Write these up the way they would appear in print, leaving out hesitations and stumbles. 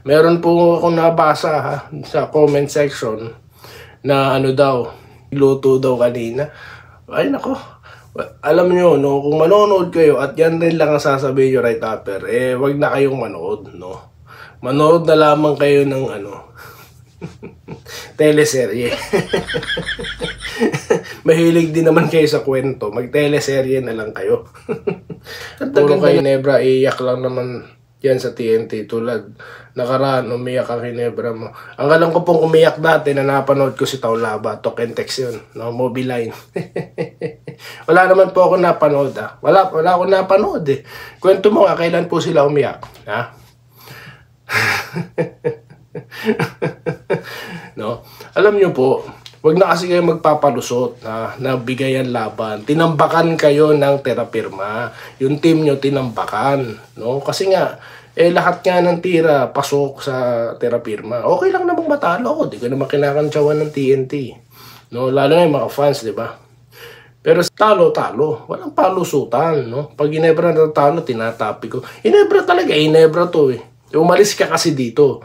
Meron po akong nabasa sa comment section na ano daw, luto daw kanina. Ay nako, alam nyo, no, kung manonood kayo at yan rin lang ang sasabihin nyo right after, wag na kayong manood, no. Manood na lamang kayo ng teleserye. Mahilig din naman kayo sa kwento, mag-teleserye na lang kayo. Puro kay Nebra, iyak lang naman yan sa TNT. Tulad nakaraan, umiyak ang Ginebra mo. Ang alam ko pong umiyak dati na napanood ko si Taulaba, talk and text yun, no? Mobiline. Wala naman po ako napanood Wala ako napanood Kwento mo nga, kailan po sila umiyak? No? Alam nyo po, wag na kasi kayo magpapalusot na bigayan laban. Tinambakan kayo ng terapirma. Yung team nyo tinambakan, no? Kasi nga lahat nga ng tira pasok sa terapirma. Okay lang namang matalo ako, di ko naman kinakantsawan ng TNT, no? Lalo na yung mga fans, di ba? Pero talo, walang palusutan, no? Pag Ginebra natalo, tinatapi ko. Ginebra talaga, Ginebra to Umalis ka kasi dito.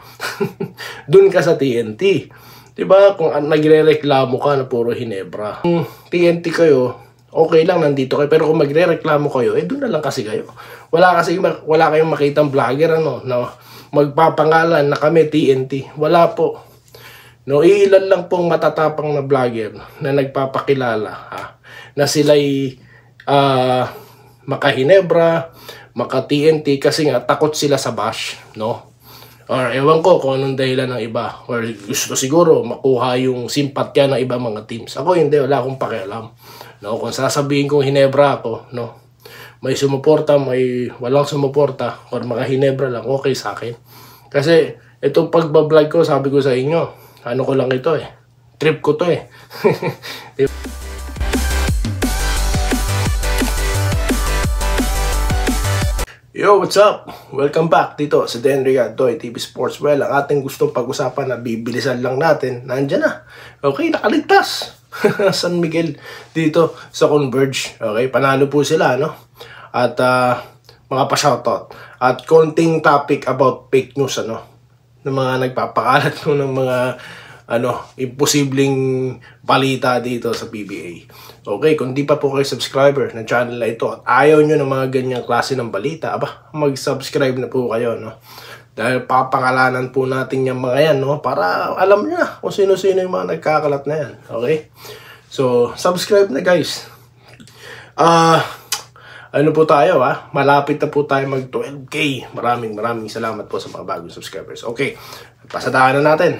Doon ka sa TNT. Diba? Kung nagre-reklamo ka na puro Ginebra. Kung TNT kayo, okay lang, nandito kayo. Pero kung magre-reklamo kayo, doon na lang kasi kayo. Wala kayong makitang vlogger, na magpapangalan na kami TNT. Wala po. No, ilan lang pong matatapang na vlogger na nagpapakilala, na sila'y maka-Ginebra, maka-TNT, kasi nga takot sila sa bash, no? Or ewan ko kung anong dahilan ng iba. Or gusto siguro makuha yung simpatya ng iba mga teams. Ako hindi, wala akong pakialam. No, kung sasabihin kong Ginebra ako, no, may sumuporta, may walang sumuporta, or mga Ginebra lang, okay sa akin. Kasi itong pagbablog ko, sabi ko sa inyo, ano ko lang ito trip ko to Yo, what's up? Welcome back dito sa Denry Toy TV Sports. Well, ang ating gustong pag-usapan na bibilisan lang natin, nandyan na. Okay, nakaligtas. San Miguel dito sa Converge. Okay, panalo po sila, no? At mga pa-shoutout. At konting topic about fake news, ng mga nagpapakalat ng mga imposibleng balita dito sa PBA. Okay, kung di pa po kayo subscriber ng channel na ito at ayaw nyo ng mga ganyang klase ng balita, mag-subscribe na po kayo, no? Dahil papangalanan po natin yung mga yan, no? Para alam nyo na kung sino-sino yung mga nagkakalat na yan. Okay? So, subscribe na guys. Ano po tayo, malapit na po tayo mag 12K. Maraming salamat po sa mga bagong subscribers. Okay, pasadaan na natin.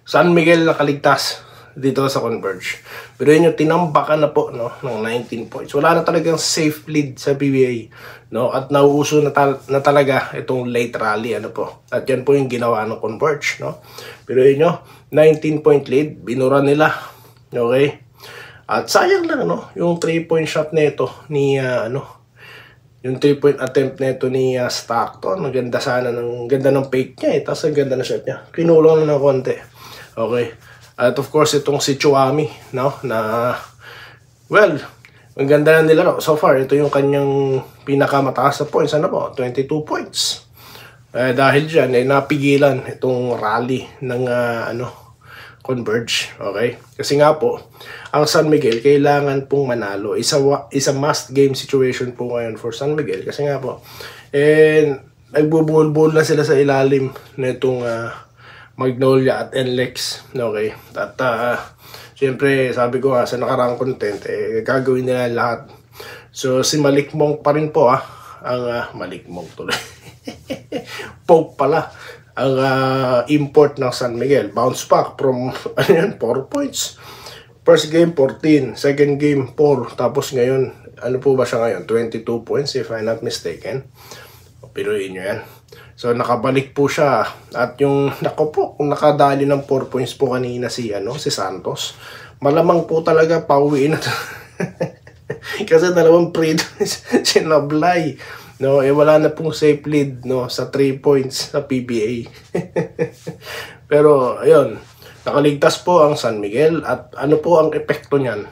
San Miguel nakaligtas dito sa Converge. Pero yun, tinambakan na po, no, ng 19 points. Wala na talagang safe lead sa PBA, no? At nauuso na talaga itong late rally, At yan po yung ginawa ng Converge, no? Pero yun, 19-point lead, binura nila. Okay? At sayang lang, yung 3-point shot nito ni yung 3-point attempt nito ni Stockton. Ang ganda sana ganda ng fake niya tapos ang ganda ng shot niya. Kinulang na ng konti. Okay. At of course, itong si Chuami, no? Well, ang ganda na nila, so far, ito yung kanyang pinakamataas na points. 22 points. Dahil dyan, napigilan itong rally ng, Converge. Okay? Kasi nga po, ang San Miguel, kailangan pong manalo. Isa must game situation po ngayon for San Miguel. Kasi nga po, nagbubul-bul na sila sa ilalim na itong, Magnolia at NLEX. Okay? At siyempre, sabi ko sa nakarang content, gagawin nila lahat. So, si Malikmong pa rin po, ang Malikmong tuloy. Pope pala. Ang import ng San Miguel. Bounce back from 4 points. First game, 14. Second game, 4. Tapos ngayon, ano po ba siya ngayon? 22 points, if I'm not mistaken. Pinuin nyo yan. So, nakabalik po siya. At yung, kung nakadali ng 4 points po kanina si Santos, malamang po talaga pauwiin na kasi dalawang sinablay. No, wala na pong safe lead, no, sa 3 points sa PBA. Pero, ayun, nakaligtas po ang San Miguel. At ano po ang epekto niyan?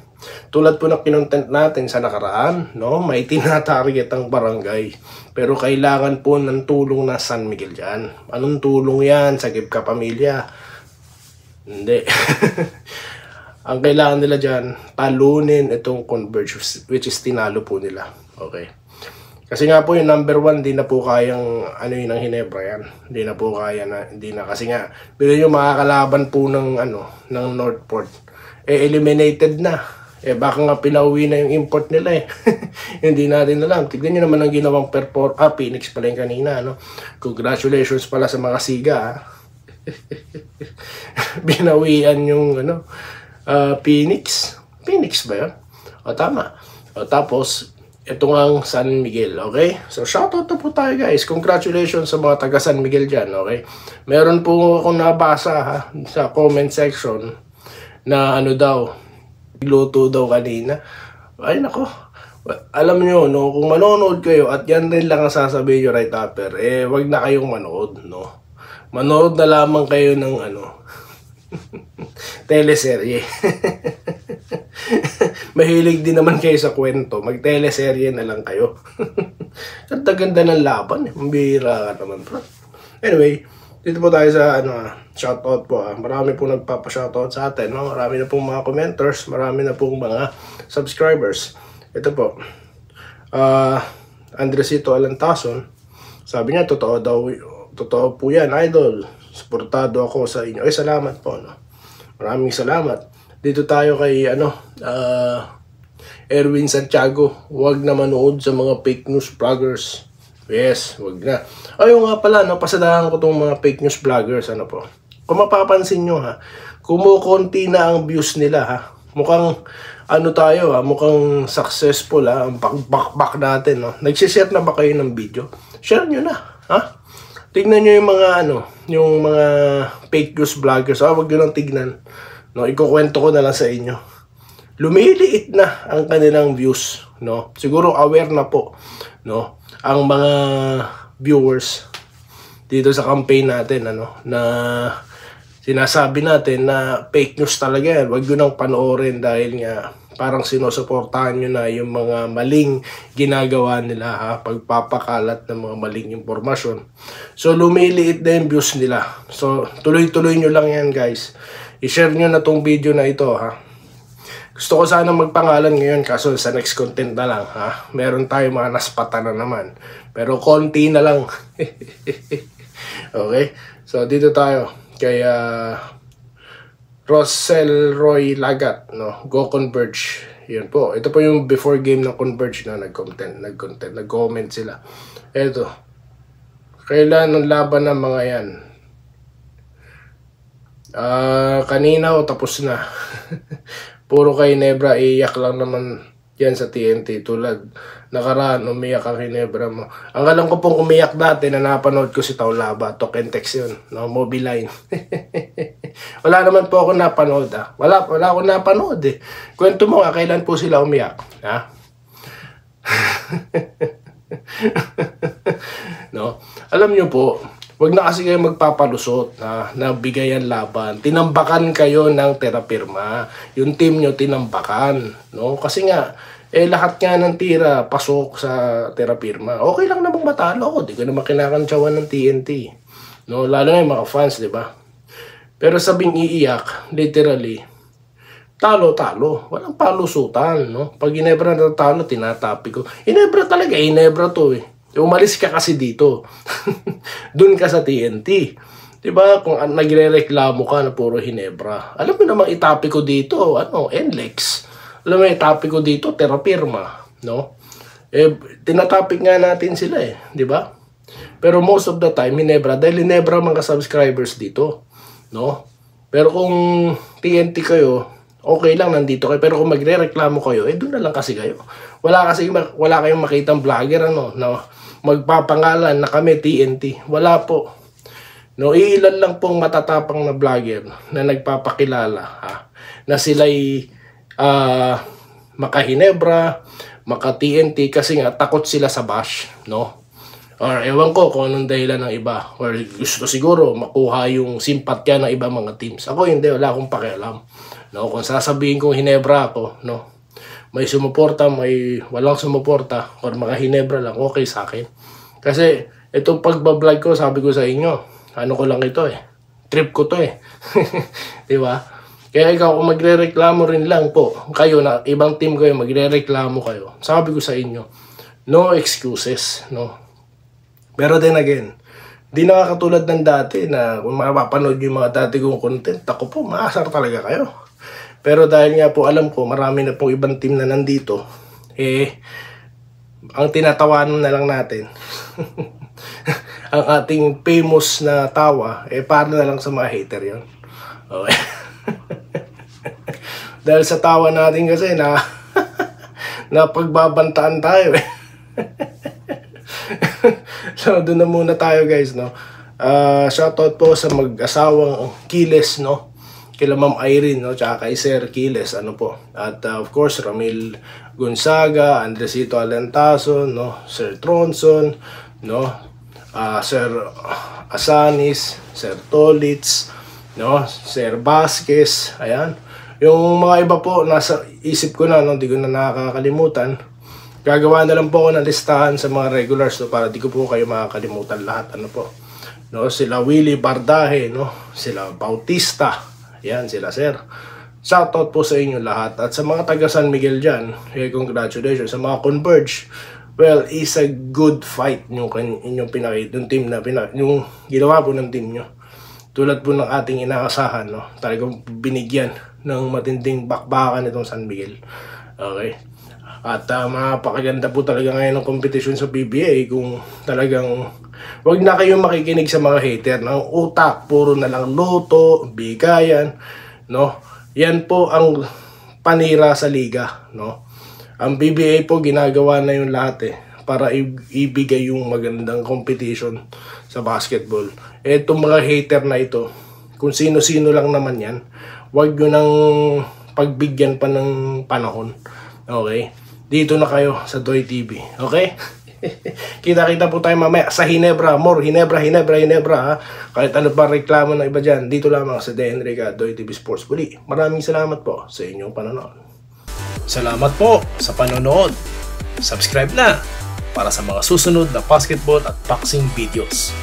Tulad po ng kinontent natin sa nakaraan, no, may tinatarget ang barangay. Pero kailangan po ng tulong ng San Miguel dyan. Anong tulong yan? Sagip ka pamilya? Hindi. Ang kailangan nila dyan, talunin itong Converge, which is tinalo po nila. Okay. Kasi nga po yung number 1, hindi na po kayang ano yun ng Ginebra yan. Hindi na po kaya na, hindi na. Kasi nga, bilo yung makakalaban po ng, ng Northport. Eliminated na. Baka nga pinauwi na yung import nila Hindi natin alam. Tignan nyo naman ang ginawang Phoenix pala yung kanina, Congratulations pala sa mga siga, Binawian yung, Phoenix. Phoenix ba yun? O, tama. O, tapos, ito ang San Miguel, okay? So, shoutout na po tayo, guys. Congratulations sa mga taga San Miguel dyan, okay? Meron po akong nabasa, sa comment section, na daw, luto daw kanina. Ay nako, alam nyo, kung manonood kayo at yan rin lang ang sasabihin nyo right after, wag na kayong manood, manood na lamang kayo ng teleserye. Mahilig din naman kayo sa kwento, mag teleserye na lang kayo. Ganda-ganda ng laban, mambira ka naman, bro. Anyway, dito po tayo sa shoutout po. Marami po nagpapa-shoutout sa atin, Marami na pong mga commenters, marami na pong mga subscribers. Ito po. Andresito Alantason, sabi niya totoo po 'yan, idol. Suportado ako sa inyo. Salamat po, Maraming salamat. Dito tayo kay Erwin Santiago, huwag na manood sa mga fake news vloggers. Yes, wag na. Ayun nga pala, pasadahan ko tong mga fake news vloggers, po. Kung mapapansin nyo, kumukonti na ang views nila, Mukhang, tayo, mukhang successful, ang back natin, Nagsishare na ba kayo ng video? Share nyo na, Tignan nyo yung mga, yung mga fake news vloggers, wag nyo lang tignan, Ikukwento ko na lang sa inyo. Lumiliit na ang kanilang views, Siguro aware na po, ang mga viewers dito sa campaign natin, na sinasabi natin na fake news talaga yan. Huwag nyo nang panoorin dahil nga parang sinusuportahan nyo na yung mga maling ginagawa nila, pagpapakalat ng mga maling impormasyon. So, lumiliit na yung views nila. So, tuloy-tuloy nyo lang yan, guys. I-share nyo na tong video na ito, Gusto ko sana magpangalan ngayon kaso sa next content na lang, Meron tayo mga naspata na naman. Pero konti na lang. Okay? So, dito tayo kay Rosel Roy Lagat, Go Converge. Yun po. Ito po yung before game ng Converge na nag-comment sila. Ito. Kailan ang laban ng mga yan? Kanina tapos na. Puro kay Ginebra, iyak lang naman yan sa TNT. Tulad nakaraan, umiyak ang Ginebra mo. Ang alam ko pong umiyak dati na napanood ko si Taulaba. Talk and text yun, Mobiline. Wala naman po ako napanood, Wala ako napanood, Kwento mo nga, kailan po sila umiyak, Alam nyo po, wag na kasi kayo magpapalusot na bigayan laban. Tinambakan kayo ng terapirma. Yung team nyo tinambakan. Kasi nga, lahat nga ng tira pasok sa terapirma. Okay lang namang matalo. Di ka naman kinakantsawan ng TNT. Lalo na yung mga fans, di ba? Pero sabing iiyak, literally, talo-talo. Walang palusutan. Pag Ginebra natatalo, tinatapi ko. Ginebra talaga, Ginebra to Umalis ka kasi dito. Doon ka sa TNT. Diba? Kung nagre-reklamo ka na puro Ginebra. Alam mo namang itapi ko dito, NLEX. Alam mo, itapi ko dito, terapirma. Tinatapik nga natin sila diba? Pero most of the time, Ginebra, dahil Ginebra mga subscribers dito. Pero kung TNT kayo, okay lang, nandito kayo. Pero kung magre-reklamo kayo, doon na lang kasi kayo. Wala kayong makitang vlogger, magpapangalan na kami TNT. Wala po. Iilan lang pong matatapang na vlogger na nagpapakilala, na sila'y maka-Ginebra, maka-TNT, kasi nga takot sila sa bash, Or ewan ko kung anong dahilan ng iba. Or gusto siguro makuha yung simpatya ng iba mga teams. Ako hindi, wala akong pakialam. Kung sasabihin kong Ginebra ako, may sumuporta, may walang sumuporta, or mga Ginebra lang, okay sa akin. Kasi itong pagbablog ko, sabi ko sa inyo, ano ko lang ito trip ko to di ba? Kaya ikaw kung magrereklamo rin lang po, kayo na ibang team kayo, magrereklamo kayo, sabi ko sa inyo, no excuses, no? Pero then again, di nakakatulad ng dati na kung mapapanood yung mga dati kong content, ako po, maasar talaga kayo. Pero dahil nga po alam ko, marami na pong ibang team na nandito, ang tinatawanan na lang natin, ang ating famous na tawa, para na lang sa mga hater yun. Okay. Dahil sa tawa natin kasi na pagbabantaan tayo So doon na muna tayo guys, no. Shoutout po sa mag-asawang Kiles, no. Kila Ma'am Irene, no, tsaka kay Sir Kiles, ano po. At of course Ramil Gonzaga, Andresito Alentaso, no, Sir Tronson, no. Sir Asanis, Sir Tolitz, no, Sir Vasquez, ayan. Yung mga iba po nasa isip ko na, no, di ko na nakakalimutan. Gagawa na lang po ako ng listahan sa mga regulars, no, para di ko po kayo makakalimutan lahat, ano po. No, sila Willie Bardahe, no, sila Bautista, ayan, sila Sir. Shoutout po sa inyo lahat. At sa mga taga San Miguel dyan, congratulations. Sa mga Converge, well, it's a good fight yung pinakita, yung team na yung ginawa po ng team nyo. Tulad po ng ating inaasahan, no? Talagang binigyan ng matinding bakbakan itong San Miguel. Okay? At mapakaganda po talaga ngayon ng competition sa PBA kung talagang wag na kayong makikinig sa mga hater ng utak, puro na lang luto, bigayan, no? Yan po ang panira sa liga, no? Ang PBA po ginagawa na yung lahat para ibigay yung magandang competition sa basketball. Etong mga hater na ito, kung sino-sino lang naman yan, wag nyo nang pagbigyan pa ng panahon. Okay? Dito na kayo sa Doy TV. Okay? Kita-kita po tayo mamaya sa Hinebra. More Hinebra, ha? Kahit ano pa reklamo ng iba dyan, dito lamang sa The Enrica Doy TV Sports. Muli, maraming salamat po sa inyong panonood. Salamat po sa panonood. Subscribe na para sa mga susunod na basketball at boxing videos.